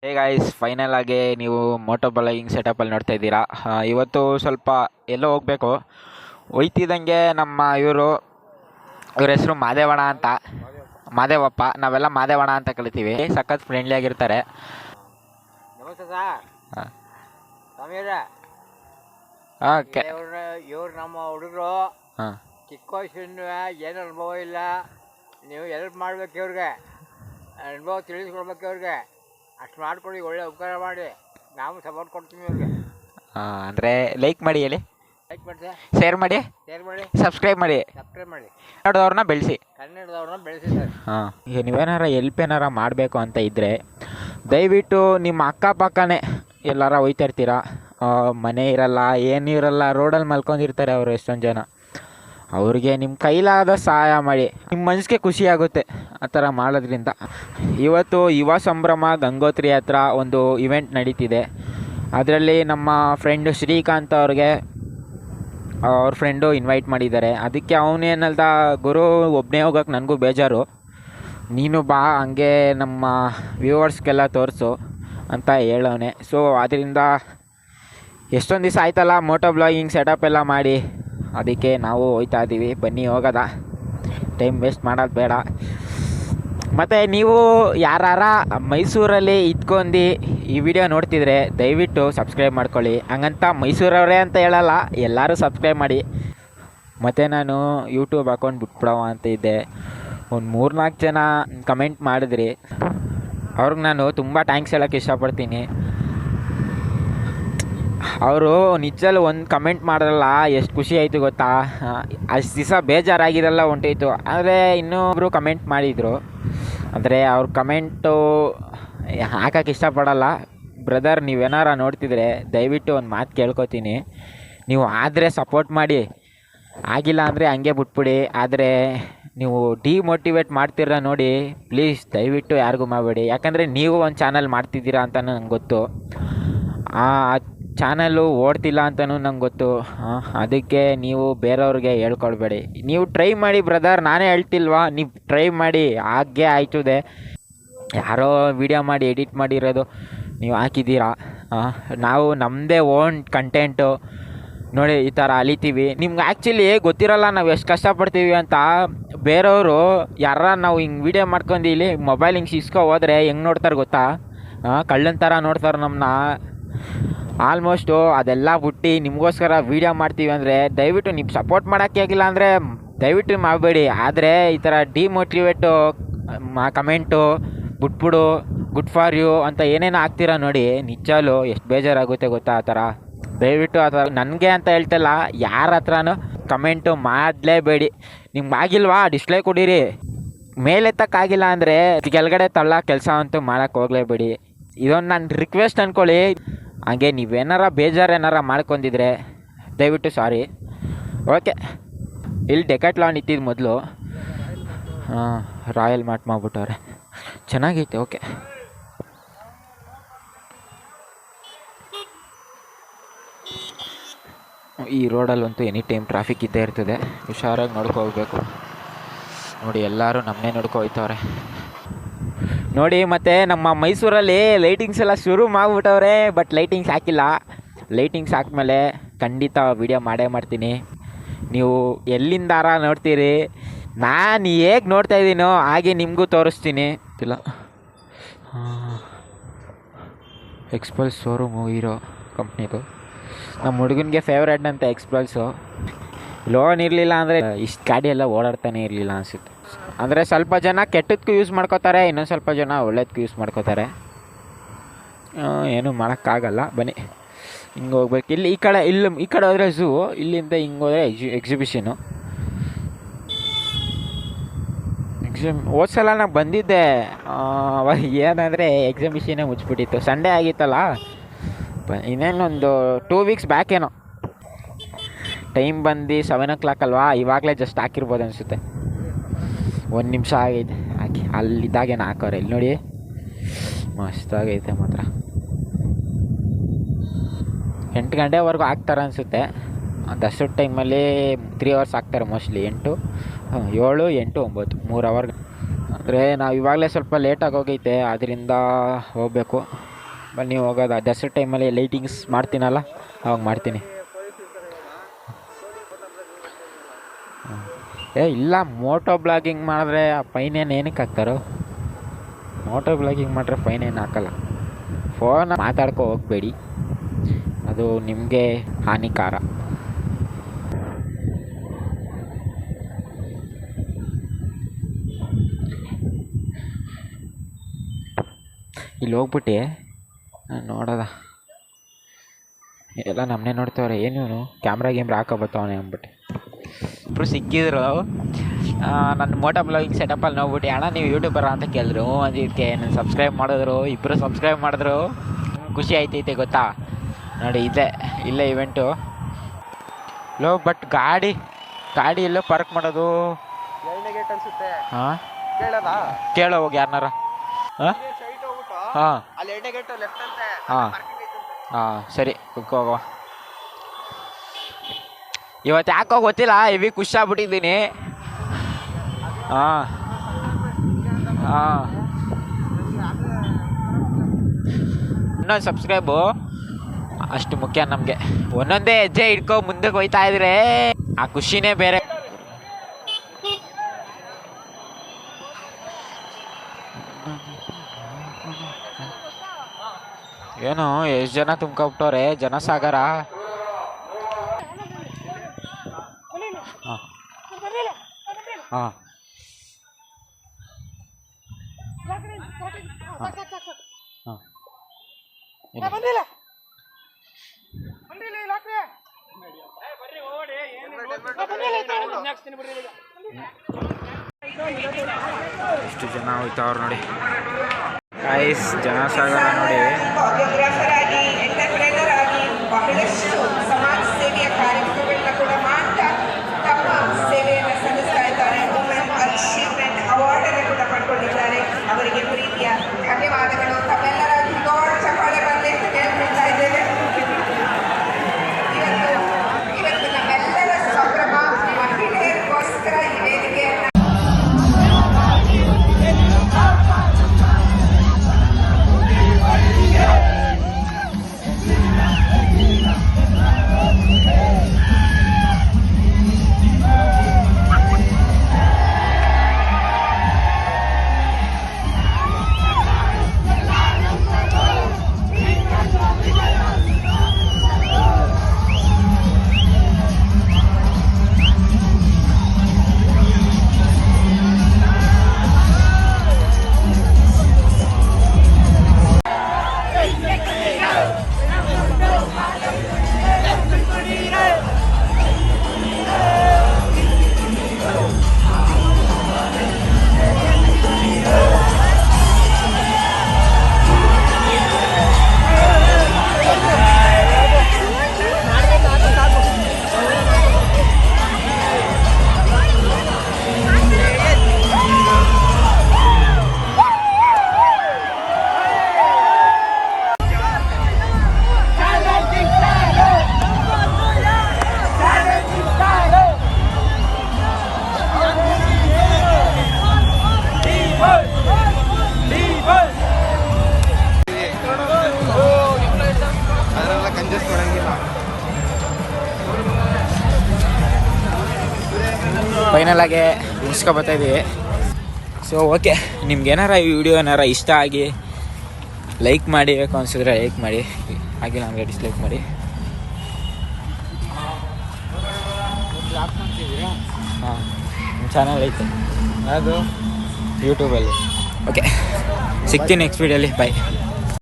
Hey guys, final ಆಗಿ ನೀವು Moto blogging ಸೆಟಪಲ್ಲಿ ನೋಡ್ತಾ ಇದ್ದೀರಾ. ಇವತ್ತು ಸ್ವಲ್ಪ ಎಲ್ಲೋ ಹೋಗಬೇಕು. ಹೋಯ್ತಿದ್ದಂಗೆ ನಮ್ಮ ಇವ್ರ ಹೆಸರು ಮಾದೇವಣ್ಣ ಅಂತ, ಮಾದೇವಪ್ಪ. ನಾವೆಲ್ಲ ಮಾದೇವಣ್ಣ ಅಂತ ಕಲಿತೀವಿ. ಸಖತ್ ಫ್ರೆಂಡ್ಲಿ ಆಗಿರ್ತಾರೆ. ನಮಸ್ತೆ ಸರ್. ಹಾಂ, ಸಮೀರ ಓಕೆ. ಇವ್ರು ನಮ್ಮ ಹುಡುಗರು. ಹಾಂ, ಚಿಕ್ಕ ವಯಸ್ಸಿನ ಏನು ಅನುಭವ ಇಲ್ಲ. ನೀವು ಎಲ್ಪ್ ಮಾಡ್ಬೇಕು ಇವ್ರಿಗೆ, ಅನುಭವ ತಿಳಿಸ್ಕೊಡ್ಬೇಕು ಇವ್ರಿಗೆ. ಅಷ್ಟು ಮಾಡ್ಕೊಡಿ, ಒಳ್ಳೆ ಉಪಕಾರ ಮಾಡಿ. ನಾವು ಸಪೋರ್ಟ್ ಕೊಡ್ತೀವಿ ಇವ್ರಿಗೆ. ಅಂದರೆ ಲೈಕ್ ಮಾಡಿ, ಹೇಳಿ, ಲೈಕ್ ಮಾಡಿ, ಶೇರ್ ಮಾಡಿ, ಸಬ್ಸ್ಕ್ರೈಬ್ ಮಾಡಿ, ಕನ್ನಡದವ್ರನ್ನ ಬೆಳೆಸಿ. ಕನ್ನಡದವ್ರನ್ನ ಬೆಳೆಸಿ ಸರ್. ಹಾಂ, ಈಗ ನೀವೇನಾರ ಎಲ್ಪ್ ಏನಾರ ಮಾಡಬೇಕು ಅಂತ ಇದ್ದರೆ ದಯವಿಟ್ಟು ನಿಮ್ಮ ಅಕ್ಕಪಕ್ಕನೇ ಎಲ್ಲಾರ ಹೋಯ್ತಾ ಇರ್ತೀರ, ಮನೆ ಇರಲ್ಲ, ಏನಿರಲ್ಲ, ರೋಡಲ್ಲಿ ಮಲ್ಕೊಂಡಿರ್ತಾರೆ ಅವರು ಎಷ್ಟೊಂದು ಜನ. ಅವ್ರಿಗೆ ನಿಮ್ಮ ಕೈಲಾದ ಸಹಾಯ ಮಾಡಿ. ನಿಮ್ಮ ಮನಸ್ಸಿಗೆ ಖುಷಿಯಾಗುತ್ತೆ ಆ ಥರ ಮಾಡೋದ್ರಿಂದ. ಇವತ್ತು ಯುವ ಸಂಭ್ರಮ ಗಂಗೋತ್ರಿ ಹತ್ರ ಒಂದು ಇವೆಂಟ್ ನಡೀತಿದೆ. ಅದರಲ್ಲಿ ನಮ್ಮ ಫ್ರೆಂಡು ಶ್ರೀಕಾಂತ್ ಅವ್ರಿಗೆ ಅವ್ರ ಫ್ರೆಂಡು ಇನ್ವೈಟ್ ಮಾಡಿದ್ದಾರೆ. ಅದಕ್ಕೆ ಅವನೇನಲ್ದ, ಗುರು ಒಬ್ಬನೇ ಹೋಗೋಕೆ ನನಗೂ ಬೇಜಾರು, ನೀನು ಬಾ, ಹಂಗೆ ನಮ್ಮ ವ್ಯೂವರ್ಸ್ಗೆಲ್ಲ ತೋರಿಸು ಅಂತ ಹೇಳೋನೆ. ಸೊ ಅದರಿಂದ ಎಷ್ಟೊಂದು ದಿವಸ ಆಯ್ತಲ್ಲ ಮೋಟೋ ಬ್ಲಾಗಿಂಗ್ ಸೆಟಪ್ ಎಲ್ಲ ಮಾಡಿ, ಅದಕ್ಕೆ ನಾವು ಹೋಗ್ತಾ ಇದ್ದೀವಿ. ಬನ್ನಿ ಹೋಗೋದ, ಟೈಮ್ ವೇಸ್ಟ್ ಮಾಡೋದು ಬೇಡ. ಮತ್ತು ನೀವು ಯಾರಾರ ಮೈಸೂರಲ್ಲಿ ಇದ್ಕೊಂಡು ಈ ವಿಡಿಯೋ ನೋಡ್ತಿದ್ರೆ ದಯವಿಟ್ಟು ಸಬ್ಸ್ಕ್ರೈಬ್ ಮಾಡ್ಕೊಳ್ಳಿ. ಹಂಗಂತ ಮೈಸೂರವರೇ ಅಂತ ಹೇಳಲ್ಲ, ಎಲ್ಲರೂ ಸಬ್ಸ್ಕ್ರೈಬ್ ಮಾಡಿ. ಮತ್ತು ನಾನು ಯೂಟ್ಯೂಬ್ ಅಕೌಂಟ್ ಬಿಟ್ಬಿಡವ ಅಂತ ಇದ್ದೆ. ಒಂದು 3-4 ಜನ ಕಮೆಂಟ್ ಮಾಡಿದ್ರಿ, ಅವ್ರಿಗೆ ನಾನು ತುಂಬ ಥ್ಯಾಂಕ್ಸ್ ಹೇಳೋಕ್ಕೆ ಇಷ್ಟಪಡ್ತೀನಿ. ಅವರು ನಿಜಲ್ಲಿ ಒಂದು ಕಮೆಂಟ್ ಮಾಡಿದ್ರಲ್ಲ, ಎಷ್ಟು ಖುಷಿ ಆಯಿತು ಗೊತ್ತಾ. ಅಷ್ಟು ದಿವಸ ಬೇಜಾರಾಗಿರಲ್ಲ ಹೊಂಟೋಯ್ತು. ಆದರೆ ಇನ್ನೊಬ್ಬರು ಕಮೆಂಟ್ ಮಾಡಿದರು, ಅಂದರೆ ಅವ್ರ ಕಮೆಂಟು ಹಾಕೋಕ್ಕೆ ಇಷ್ಟಪಡಲ್ಲ. ಬ್ರದರ್, ನೀವೇನಾರ ನೋಡ್ತಿದ್ರೆ ದಯವಿಟ್ಟು ಒಂದು ಮಾತು ಕೇಳ್ಕೊತೀನಿ, ನೀವು ಆದರೆ ಸಪೋರ್ಟ್ ಮಾಡಿ, ಆಗಿಲ್ಲ ಅಂದರೆ ಹಂಗೆ ಬಿಟ್ಬಿಡಿ. ಆದರೆ ನೀವು ಡಿಮೋಟಿವೇಟ್ ಮಾಡ್ತೀರ ನೋಡಿ, ಪ್ಲೀಸ್ ದಯವಿಟ್ಟು ಯಾರಿಗೂ ಮಾಡಬೇಡಿ. ಯಾಕಂದರೆ ನೀವು ಒಂದು ಚಾನಲ್ ಮಾಡ್ತಿದ್ದೀರಾ ಅಂತ ನಂಗೆ ಗೊತ್ತು, ಆ ಚಾನಲ್ಲು ಓಡ್ತಿಲ್ಲ ಅಂತಲೂ ನಂಗೆ ಗೊತ್ತು. ಅದಕ್ಕೆ ನೀವು ಬೇರೆಯವ್ರಿಗೆ ಹೇಳ್ಕೊಡ್ಬೇಡಿ. ನೀವು ಟ್ರೈ ಮಾಡಿ ಬ್ರದರ್, ನಾನೇ ಹೇಳ್ತಿಲ್ವಾ, ನೀವು ಟ್ರೈ ಮಾಡಿ, ಹಾಗೆ ಆಯ್ತದೆ. ಯಾರೋ ವಿಡಿಯೋ ಮಾಡಿ ಎಡಿಟ್ ಮಾಡಿರೋದು ನೀವು ಹಾಕಿದ್ದೀರಾ. ನಾವು ನಮ್ಮದೇ ಓನ್ ಕಂಟೆಂಟು ನೋಡಿ ಈ ಥರ ಅಲಿತೀವಿ. ನಿಮ್ಗೆ ಆ್ಯಕ್ಚುಲಿ ಗೊತ್ತಿರೋಲ್ಲ ನಾವು ಎಷ್ಟು ಕಷ್ಟಪಡ್ತೀವಿ ಅಂತ. ಬೇರೆಯವರು ಯಾರ ನಾವು ಹಿಂಗೆ ವೀಡಿಯೋ ಮಾಡ್ಕೊಂಡು ಇಲ್ಲಿ ಮೊಬೈಲ್ ಹಿಂಗೆ ಸಿಸ್ಕೊ ಹೋದರೆ ಹೆಂಗೆ ನೋಡ್ತಾರೆ ಗೊತ್ತಾ, ಕಳ್ಳನ ಥರ ನೋಡ್ತಾರೆ ನಮ್ಮನ್ನ. ಆಲ್ಮೋಸ್ಟು ಅದೆಲ್ಲ ಬಿಟ್ಟು ನಿಮಗೋಸ್ಕರ ವೀಡಿಯೋ ಮಾಡ್ತೀವಿ ಅಂದರೆ ದಯವಿಟ್ಟು ನೀವು ಸಪೋರ್ಟ್ ಮಾಡೋಕ್ಕೆ ಆಗಿಲ್ಲ ಅಂದರೆ ದಯವಿಟ್ಟು ಮಾಡಬೇಡಿ. ಆದರೆ ಈ ಥರ ಡಿಮೋಟಿವೇಟು ಕಮೆಂಟು ಬಿಟ್ಬಿಡು, ಗುಡ್ ಫಾರ್ ಯು ಅಂತ ಏನೇನು ಆಗ್ತೀರಾ ನೋಡಿ, ನಿಜಲ್ಲೂ ಎಷ್ಟು ಬೇಜಾರಾಗುತ್ತೆ ಗೊತ್ತಾ. ಆ ಥರ ದಯವಿಟ್ಟು ಆ ಥರ ನನಗೆ ಅಂತ ಹೇಳ್ತಲ್ಲ, ಯಾರ ಹತ್ರನೂ ಕಮೆಂಟು ಮಾಡಲೇಬೇಡಿ. ನಿಮ್ಗೆ ಆಗಿಲ್ವಾ ಡಿಸ್ಲೈಕ್ ಕೊಡಿರಿ. ಮೇಲೆತ್ತಕ್ಕಾಗಿಲ್ಲ ಅಂದರೆ ಕೆಳಗಡೆ ತಳ್ಳ ಕೆಲಸ ಅಂತೂ ಮಾಡೋಕ್ಕೆ ಹೋಗಲೇಬೇಡಿ. ಇದೊಂದು ನನ್ನ ರಿಕ್ವೆಸ್ಟ್ ಅಂದ್ಕೊಳ್ಳಿ. ಹಾಗೆ ನೀವೇನಾರ ಬೇಜಾರೇನಾರ ಮಾಡ್ಕೊಂಡಿದ್ರೆ ದಯವಿಟ್ಟು ಸಾರಿ. ಓಕೆ, ಇಲ್ಲಿ ಡೆಕಾಟ್ಲಾನ್ ಇತ್ತಿದ್ದು ಮೊದಲು, ರಾಯಲ್ ಮಾರ್ಟ್ ಮಾಡಿಬಿಟ್ಟವ್ರೆ, ಚೆನ್ನಾಗೈತೆ. ಓಕೆ, ಈ ರೋಡಲ್ಲಂತೂ ಎನಿ ಟೈಮ್ ಟ್ರಾಫಿಕ್ ಇದ್ದೇ ಇರ್ತದೆ, ಹುಷಾರಾಗಿ ನೋಡ್ಕೊ ಹೋಗ್ಬೇಕು. ನೋಡಿ ಎಲ್ಲರೂ ನಮ್ಮನ್ನೇ ನೋಡ್ಕೊ ಹೋಯ್ತವ್ರೆ ನೋಡಿ. ಮತ್ತು ನಮ್ಮ ಮೈಸೂರಲ್ಲಿ ಲೈಟಿಂಗ್ಸ್ ಎಲ್ಲ ಶುರು ಮಾಡಿಬಿಟ್ಟವ್ರೆ, ಬಟ್ ಲೈಟಿಂಗ್ಸ್ ಹಾಕಿಲ್ಲ. ಲೈಟಿಂಗ್ಸ್ ಹಾಕ್ಮೇಲೆ ಖಂಡಿತ ವಿಡಿಯೋ ಮಾಡೇ ಮಾಡ್ತೀನಿ. ನೀವು ಎಲ್ಲಿಂದಾರ ನೋಡ್ತೀರಿ, ನಾನು ಹೇಗೆ ನೋಡ್ತಾ ಇದ್ದೀನೋ ಹಾಗೆ ನಿಮಗೂ ತೋರಿಸ್ತೀನಿ. ಇಲ್ಲ, ಎಕ್ಸ್ಪಲ್ಸ್ ಶೋರೂಮು ಹೀರೋ ಕಂಪ್ನಿದು. ನಮ್ಮ ಹುಡುಗನಿಗೆ ಫೇವ್ರೇಟ್ ಅಂತ ಎಕ್ಸ್ಪಲ್ಸು. ಲೋನ್ ಇರಲಿಲ್ಲ ಅಂದರೆ ಇಷ್ಟು ಗಾಡಿ ಎಲ್ಲ ಓಡಾಡ್ತಾನೆ ಇರಲಿಲ್ಲ ಅನಿಸುತ್ತೆ. ಅಂದರೆ ಸ್ವಲ್ಪ ಜನ ಕೆಟ್ಟದಕ್ಕೂ ಯೂಸ್ ಮಾಡ್ಕೋತಾರೆ, ಇನ್ನೊಂದು ಸ್ವಲ್ಪ ಜನ ಒಳ್ಳೇದಕ್ಕೂ ಯೂಸ್ ಮಾಡ್ಕೋತಾರೆ. ಏನೂ ಮಾಡೋಕ್ಕಾಗಲ್ಲ. ಬನ್ನಿ ಹಿಂಗೆ ಹೋಗ್ಬೇಕು. ಇಲ್ಲಿ ಈ ಕಡೆ ಹೋದರೆ ಝೂ, ಇಲ್ಲಿಂದ ಹಿಂಗೆ ಹೋದರೆ ಎಕ್ಸಿಬಿಷನು. ಹೋದ ಸಲ ನಾನು ಬಂದಿದ್ದೆ, ಏನಂದರೆ ಎಕ್ಸಿಬಿಷನ್ನೇ ಮುಚ್ಚಿಬಿಟ್ಟಿತ್ತು. ಸಂಡೇ ಆಗಿತ್ತಲ್ಲ, ಇನ್ನೇನೊಂದು 2 ವೀಕ್ಸ್ ಬ್ಯಾಕ್ ಏನೋ. ಟೈಮ್ ಬಂದು 7 o'clock ಅಲ್ವಾ, ಇವಾಗಲೇ ಜಸ್ಟ್ ಹಾಕಿರ್ಬೋದು ಅನಿಸುತ್ತೆ. 1 ನಿಮಿಷ ಆಗೈತೆ ಹಾಕಿ. ಅಲ್ಲಿದ್ದಾಗೇನು ಹಾಕೋರೆ, ಇಲ್ಲಿ ನೋಡಿ ಮಸ್ತಾಗೈತೆ ಮಾತ್ರ. 8 ಗಂಟೆವರೆಗೂ ಹಾಕ್ತಾರೆ ಅನಿಸುತ್ತೆ. ದಸರಾ ಟೈಮಲ್ಲಿ 3 hours ಹಾಕ್ತಾರೆ ಮೋಸ್ಟ್ಲಿ. 7, 8, 9 3 hour. ಅಂದರೆ ನಾವು ಇವಾಗಲೇ ಸ್ವಲ್ಪ ಲೇಟಾಗಿ ಹೋಗೈತೆ, ಅದರಿಂದ ಹೋಗಬೇಕು. ಬನ್ನಿ ಹೋಗೋದು. ದಸರಾ ಟೈಮಲ್ಲಿ ಲೈಟಿಂಗ್ಸ್ ಮಾಡ್ತೀನಲ್ಲ ಅವಾಗ ಮಾಡ್ತೀನಿ. ಇಲ್ಲ, ಮೋಟೋ ಬ್ಲಾಗಿಂಗ್ ಮಾಡಿದ್ರೆ ಫೈನ್ ಏನಕ್ಕೆ ಹಾಕ್ತಾರೋ? ಮೋಟೋ ಬ್ಲಾಗಿಂಗ್ ಮಾಡಿದ್ರೆ ಫೈನ್ ಏನು ಹಾಕಲ್ಲ. ಫೋನ್ ಮಾತಾಡ್ಕೊ ಹೋಗಬೇಡಿ, ಅದು ನಿಮಗೆ ಹಾನಿಕಾರ. ಇಲ್ಲಿ ಹೋಗ್ಬಿಟ್ಟು ನೋಡೋದ, ಎಲ್ಲ ನಮ್ಮನ್ನೇ ನೋಡ್ತವ್ರೆ. ಏನು ಕ್ಯಾಮ್ರಾ ಹಾಕೋ ಬರ್ತಾವನೆ ಅಂದ್ಬಿಟ್ಟು ಇಬ್ಬರು ಸಿಕ್ಕಿದ್ರು. ನನ್ನ ಮೋಟೋ ಬ್ಲಾಗಿಂಗ್ ಸೆಟಪಲ್ಲಿ ನೋಡ್ಬಿಟ್ಟು ಅಣ್ಣ ನೀವು ಯೂಟ್ಯೂಬರ ಅಂತ ಕೇಳಿದ್ರು. ಅದಕ್ಕೆ ನಾನು ಸಬ್ಸ್ಕ್ರೈಬ್ ಮಾಡಿದ್ರು, ಇಬ್ಬರು ಸಬ್ಸ್ಕ್ರೈಬ್ ಮಾಡಿದ್ರು. ಖುಷಿ ಆಯ್ತೈತೆ ಗೊತ್ತಾ. ನೋಡಿ ಇಲ್ಲೇ ಇವೆಂಟು ಬಟ್ ಗಾಡಿ ಎಲ್ಲೋ ಪಾರ್ಕ್ ಮಾಡೋದು. ಹಾಂ ಕೇಳೋ ಹೋಗಿ ಯಾರನ್ನಾರ. ಹಾಂ ಹಾಂ ಹಾಂ ಸರಿ ಹೋಗುವ. ಇವತ್ತು ಯಾಕೋ ಗೊತ್ತಿಲ್ಲ, ಹೆವಿ ಖುಷಿ ಆಗ್ಬಿಟ್ಟಿದ್ದೀನಿ. ಹಾಂ ಹಾಂ ಇನ್ನೊಂದು ಸಬ್ಸ್ಕ್ರೈಬು ಅಷ್ಟು ಮುಖ್ಯ ನಮಗೆ. ಒಂದೊಂದೇ ಹೆಜ್ಜೆ ಇಟ್ಕೊ ಮುಂದಕ್ಕೆ ಹೋಯ್ತಾ ಇದ್ರೆ ಆ ಖುಷಿನೇ ಬೇರೆ. ಏನು ಎಷ್ಟು ಜನ ತುಂಬ್ಕೊಬಿಟ್ಟವ್ರೆ, ಜನಸಾಗರ. ಹಾಂ ಹಾಂ ಎಷ್ಟು ಜನ ಹೋಯ್ತಾವ್ರು ನೋಡಿ ಗೈಸ್, ಜನಸಾಗರ ನೋಡಿ. ಬಹಳಷ್ಟು ಸಮಾಜ ಸೇವೆಯ ಕಾರ್ಯಕ್ರಮಗಳನ್ನ ಕೂಡ ಮಾಡ್ತಾ ತಮ್ಮ ಸೇವೆಯನ್ನು ಸಲ್ಲಿಸ್ತಾ ಇದ್ದಾರೆ. ವುಮೆನ್ ಅಚೀವ್ಮೆಂಟ್ ಅವಾರ್ಡ್ ಅನ್ನು ಕೂಡ ಪಡ್ಕೊಂಡಿದ್ದಾರೆ. ಅವರಿಗೆ ಪ್ರೀತಿಯ ಧನ್ಯವಾದಗಳು. ತಮ್ಮೆಲ್ಲರ ದೊಡ್ಡ ಚಪ್ಪಾಳೆ ಬರಲಿ ಅಂತ ಕೇಳ್ಕೊಳ್ತಾ ಇದ್ದೇವೆ. ಇವತ್ತು ನಮ್ಮೆಲ್ಲರ ಸಂಭ್ರಮ, ಮಹಿಳೆಯರಿಗೋಸ್ಕರ ಈ ವೇದಿಕೆಯನ್ನು ಫೈನಲ್ ಆಗಿ ಮುಗಿಸ್ಕೊಬತ್ತಾ ಇದ್ದೀವಿ. ಸೊ ಓಕೆ, ನಿಮ್ಗೇನಾರ ಈ ವಿಡಿಯೋ ಏನಾರ ಇಷ್ಟ ಆಗಿ ಲೈಕ್ ಮಾಡಿ, ಅನಿಸಿದ್ರೆ ಲೈಕ್ ಮಾಡಿ, ಆಗಿಲ್ಲ ಅಂದರೆ ಡಿಸ್ಲೈಕ್ ಮಾಡಿ. ಹಾಂ, ನಿಮ್ಮ ಚಾನಲ್ ಐತೆ ಅದು ಯೂಟ್ಯೂಬಲ್ಲಿ. ಓಕೆ, ಸಿಗ್ತೀನಿ ನೆಕ್ಸ್ಟ್ ವೀಡಿಯೋಲಿ. ಬಾಯ್.